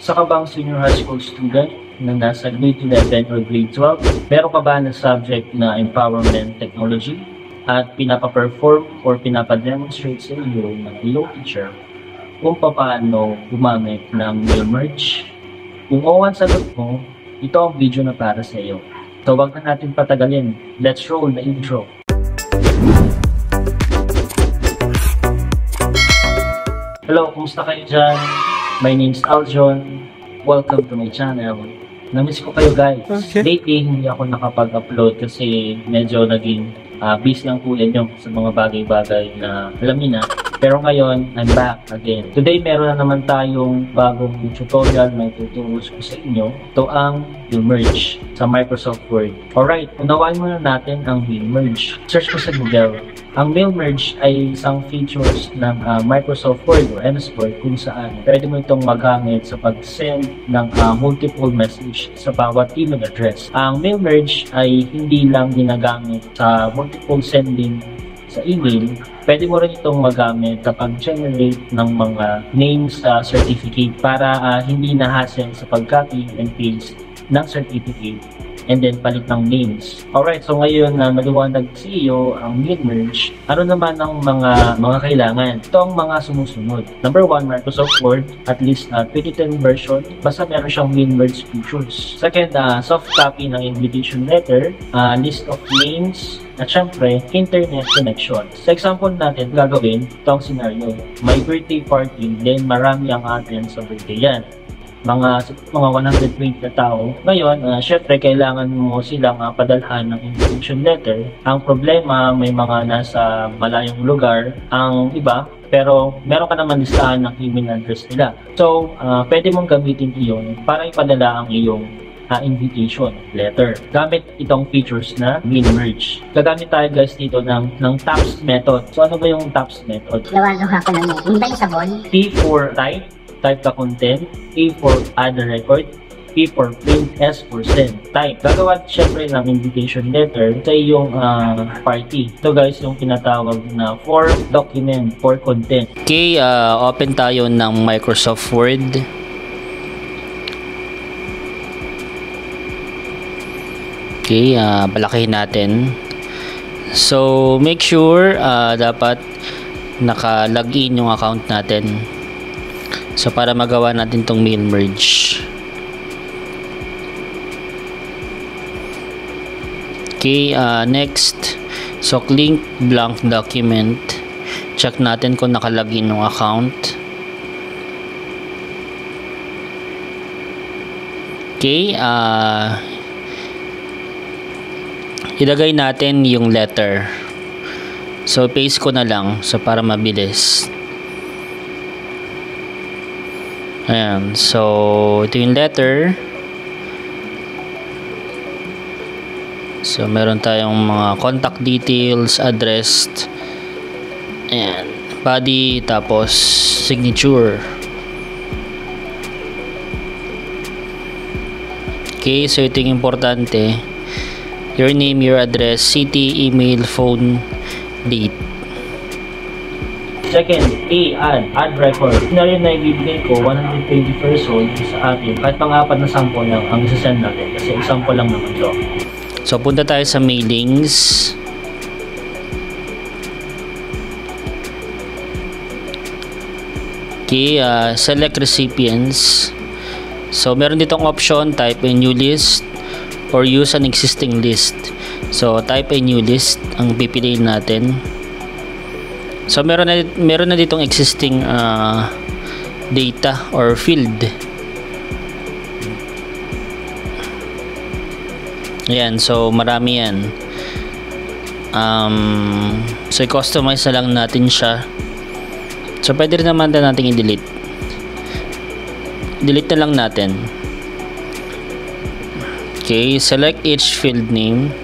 Sa ka bang senior high school student na nasa grade 11 or grade 12, meron ka ba na subject na empowerment technology at pinapa-perform or pinapa-demonstrate sa iyo ng iyong teacher kung paano gumamit ng merge? Kung oo ang sagot mo, ito ang video na para sa iyo. So wag na natin patagalin. Let's roll the intro. Hello, kumusta kayo dyan? My name is Aljon. Welcome to my channel. Namiss ko kayo guys. Okay. Lately, hindi ako nakapag-upload kasi medyo naging busy ang kuya nyo sa mga bagay-bagay na alam niyo na. Pero ngayon, I'm back again. Today, meron na naman tayong bagong tutorial na ituturo ko sa inyo. Ito ang merge sa Microsoft Word. Alright, unawain muna natin ang merge. Search ko sa Google. Ang merge ay isang features ng Microsoft Word o MS Word kung saan pwede mo itong magamit sa pag-send ng multiple message sa bawat email address. Ang merge ay hindi lang ginagamit sa multiple sending sa email, pwede mo rin itong magamit kapag generate ng mga names certificate para hindi na-hassle sa pag-copy and paste ng certificate and then palit ng names. Alright, so ngayon na maliwanag sa iyo ang merge, ano naman ang mga kailangan? Ito ang mga sumusunod. Number 1, Microsoft Word, at least 2010 version, basta meron siyang merge features. Second, soft copy ng invitation letter, list of names, at syempre, internet connection. Sa example natin, gagawin, itong scenario. May birthday party, then marami ang attend sa birthday yan. Mga 120 na tao. Ngayon, syempre, kailangan mo silang padalhan ng invitation letter. Ang problema, may mga nasa malayong lugar. Ang iba, pero meron ka naman listahan ng email address nila. So, pwede mong gamitin iyon para ipadala ang iyong invitation letter. Gamit itong features na merge. Gagamit tayo guys dito ng TAPS method. So ano ba yung TAPS method? Luha ko lang yun. Yung ba yung sabon? T for type the content, A for add the record, P for print, S for send. Type. Gagawa syempre ng invitation letter sa iyong party. Ito guys yung tinatawag na for document, for content. Okay, open tayo ng Microsoft Word. Okay, palakihin natin. So, make sure dapat naka-login yung account natin. So, para magawa natin tong merge. Okay, next. So, click blank document. Check natin kung naka-login yung account. Okay, ilagay natin yung letter. So, paste ko na lang. So, para mabilis. Ayan. So, ito yung letter. So, meron tayong mga contact details, address. Ayan. Body, tapos signature. Okay. So, ito yung importante. Your name, your address, city, email, phone, date. Second, add record. Scenario na ibibigay ko, 120 person sa atin. Kahit pang-apat na sample lang ang isasend natin. Kasi example lang naman ito. So, punta tayo sa mailings. Okay, select recipients. So, meron ditong option, type a new list or use an existing list. So, type a new list ang pipiliin natin. So, meron na ditong existing data or field. Ayan, so marami yan. So, i-customize na lang natin siya. So, pwede rin naman natin i-delete. Delete na lang natin. Okay, select each field name.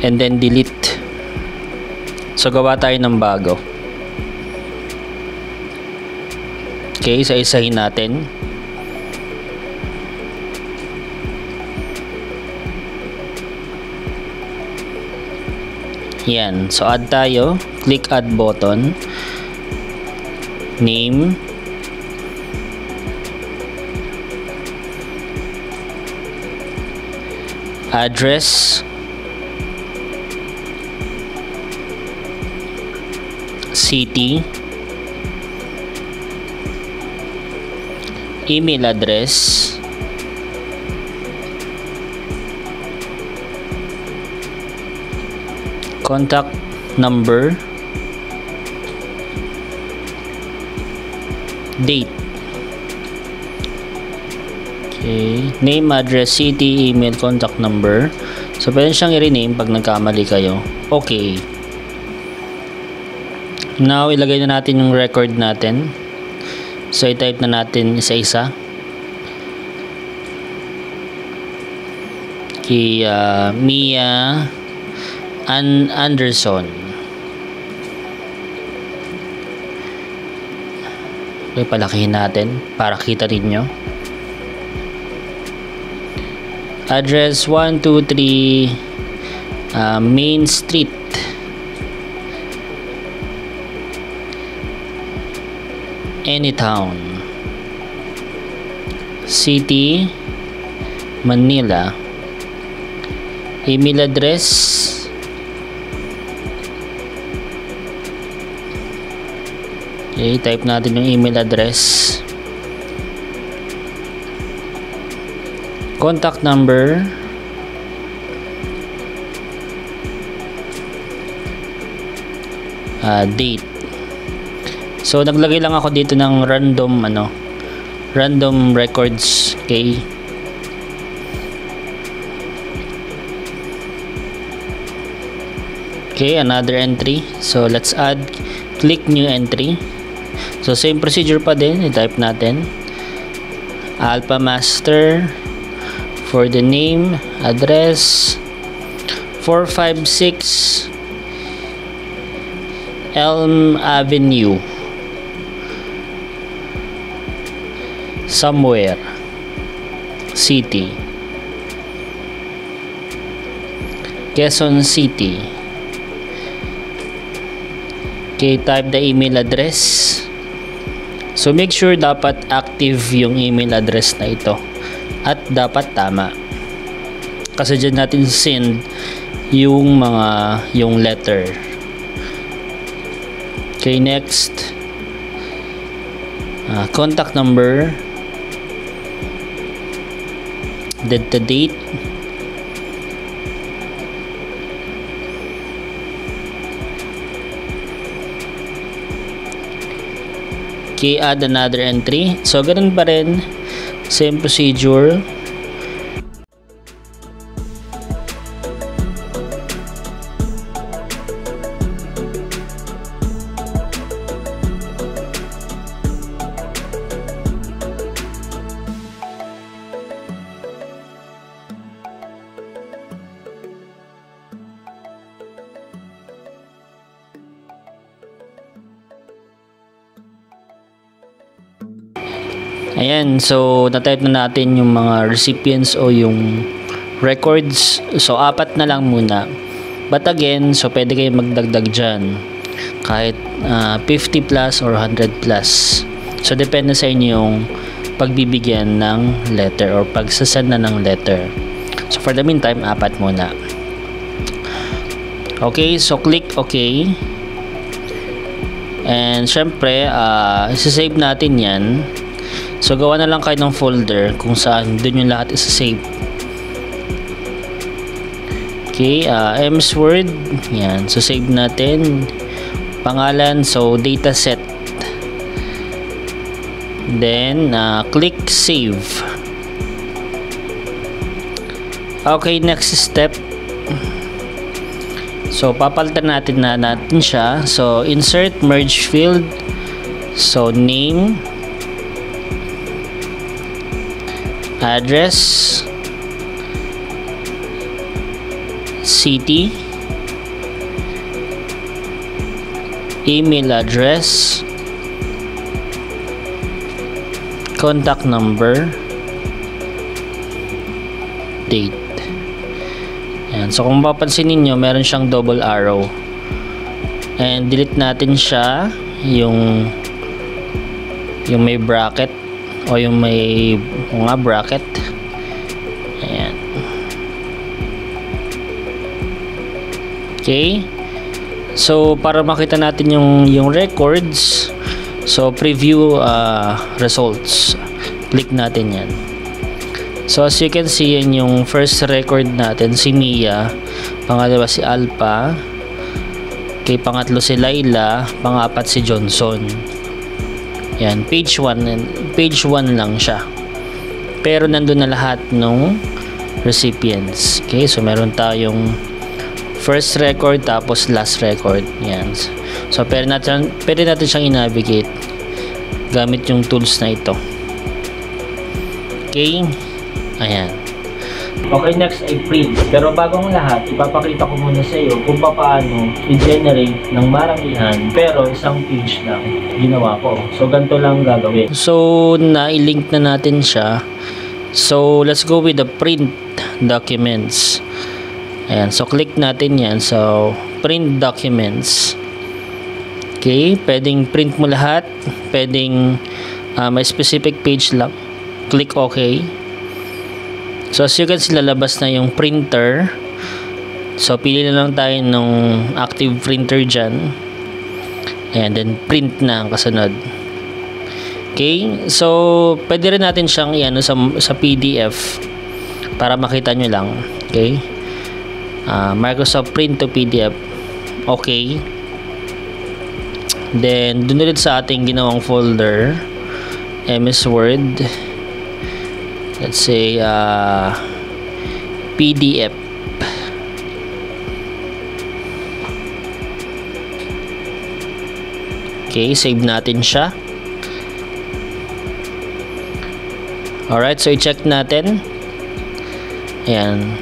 And then delete. So, gawa tayo ng bago. Okay, isa-isahin natin. Yan. So, add tayo. Click add button. name, address, city, email address, contact number, date. Okay, name, address, city, email, contact number. So pwede siyang i-rename pag nagkamali kayo. Okay. Now ilagay na natin yung record natin. So i-type na natin isa-isa. Kay Mia Anderson. Okay, palakihin natin para kita rin nyo. Address 123 Main Street, Anytown, City, Manila. Email address, okay, type natin yung email address. Contact number, date. So naglagay lang ako dito ng random records. Okay, another entry. So let's add, click new entry. So same procedure pa din, i-type natin Alpha Master. For the name, address 456 Elm Avenue, somewhere, city, Quezon City. Okay, type the email address. So make sure dapat active yung email address na ito. At dapat tama. Kasi dyan natin send yung letter. Okay, next. Contact number. The date. Okay, add another entry. So, ganun pa rin. Same procedure. Ayan, so na-type na natin yung mga recipients o yung records. So 4 na lang muna. But again, so pwede kayo magdagdag dyan. Kahit 50 plus or 100 plus. So depende sa inyo yung pagbibigyan ng letter or pagsasend na ng letter. So for the meantime, 4 muna. Okay, so click OK. And syempre, isa-save natin yan. So gawa na lang kayo ng folder kung saan doon yung lahat isa-save. Okay, MS Word. Yan, so save natin. Pangalan, so dataset. Then click save. Okay, next step. So papalitan natin siya. So insert merge field. So name, address, city, email address, contact number, date. Ayan. So kung mapapansin ninyo, meron siyang double arrow. And delete natin siya, yung yung may bracket o yung may bracket. Ayan. Okay. So para makita natin yung records, so preview results, click natin yan. So as you can see, yan yung first record natin, si Mia, pangalawa si Alpha, okay, pangatlo si Laila, pangapat si Johnson. Yan, page 1 lang siya, pero nandun na lahat ng recipients. Okay, so meron tayong first record tapos last record. Yan. So pwede natin siyang i-navigate gamit yung tools na ito. Okay. Ayan. Okay, next ay print. Pero bagong lahat, ipapakita ko muna sa iyo kung paano i-generate ng maramihan pero isang page lang ginawa ko. So ganito lang gagawin. So na-link na natin siya. So let's go with the print documents. Ayan, so click natin yan. So print documents. Okay, pwedeng print mo lahat, pwedeng may specific page lang. Click OK. So as you can see, lalabas na yung printer. So pili na lang tayo ng active printer dyan, and then print na ang kasunod. Okay, so pwede rin natin siyang iano sa PDF para makita nyo lang. Okay, Microsoft Print to PDF. Okay, then dun ulit sa ating ginawang folder, MS Word. Let's say PDF. Okay, save natin siya. Alright, so i-check natin. Ayan.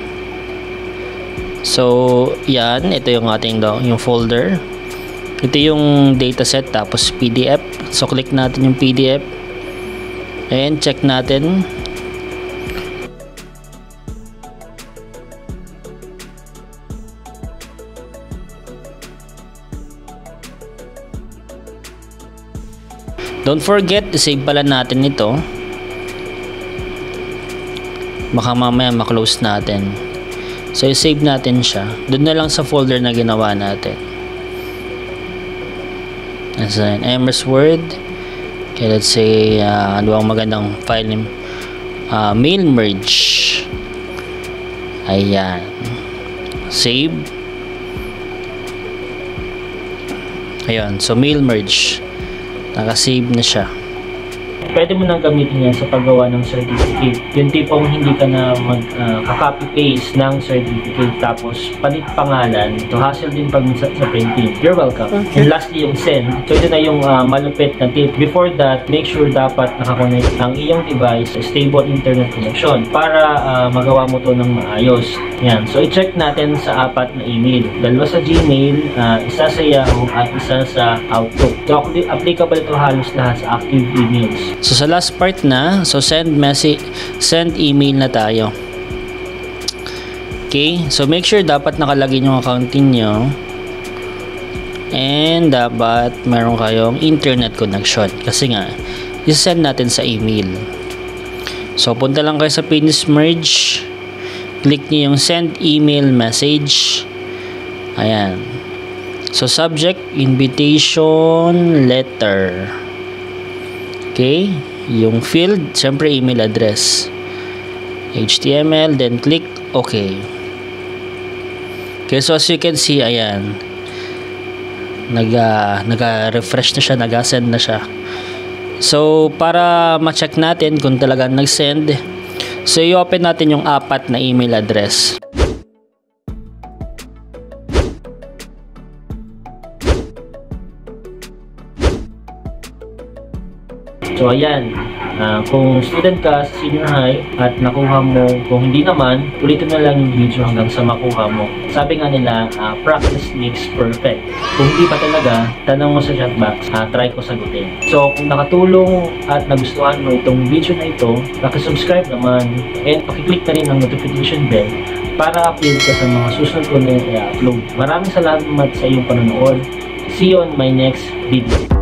So, yan, ito yung ating yung folder. Ito yung dataset tapos PDF. So click natin yung PDF. And check natin. Don't forget to save pala natin ito. Baka mamaya ma-close natin. So i-save natin siya. Doon na lang sa folder na ginawa natin. As in MS Word. Okay, let's say ano ang magandang file name? Mail merge. Ayan. Save. Ayun, so mail merge. Naka-save na siya. Pwede mo nang gamitin yan sa paggawa ng certificate. Yung tipong hindi ka na mag-copy-paste ng certificate tapos palit pangalan. So hassle din pag sa printing. You're welcome. Okay. And lastly, yung send. So ito na yung malupit na tip. Before that, make sure dapat nakakonect ang iyong device sa stable internet connection para magawa mo to ng maayos. Yan. So i-check natin sa apat na email. Dalawa sa Gmail, isa sa Yahoo at isa sa Outlook. So applicable to halos lahat sa active emails. So sa last part na, so send email na tayo. Okay, so make sure dapat nakalagin yung accounting nyo and dapat meron kayong internet connection kasi nga i-send natin sa email. So punta lang kayo sa Finish Merge, click nyo yung send email message. Ayan, so subject invitation letter. Okay, yung field, syempre email address, HTML, then click OK. Okay, so as you can see, ayan, nag-refresh na siya, nag-send na siya. So para ma-check natin kung talagang nag-send, so i-open natin yung apat na email address. So ayan, kung student ka sa senior high at nakuha mo, kung hindi naman, ulitin na lang yung video hanggang sa makuha mo. Sabi nga nila, practice makes perfect. Kung hindi pa talaga, tanong mo sa chat box, try ko sagutin. So kung nakatulong at nagustuhan mo itong video na ito, pakisubscribe naman and pakiclick na rin ang notification bell para update ka sa mga susunod ko na i-upload. Maraming salamat sa iyong panonood. See you on my next video.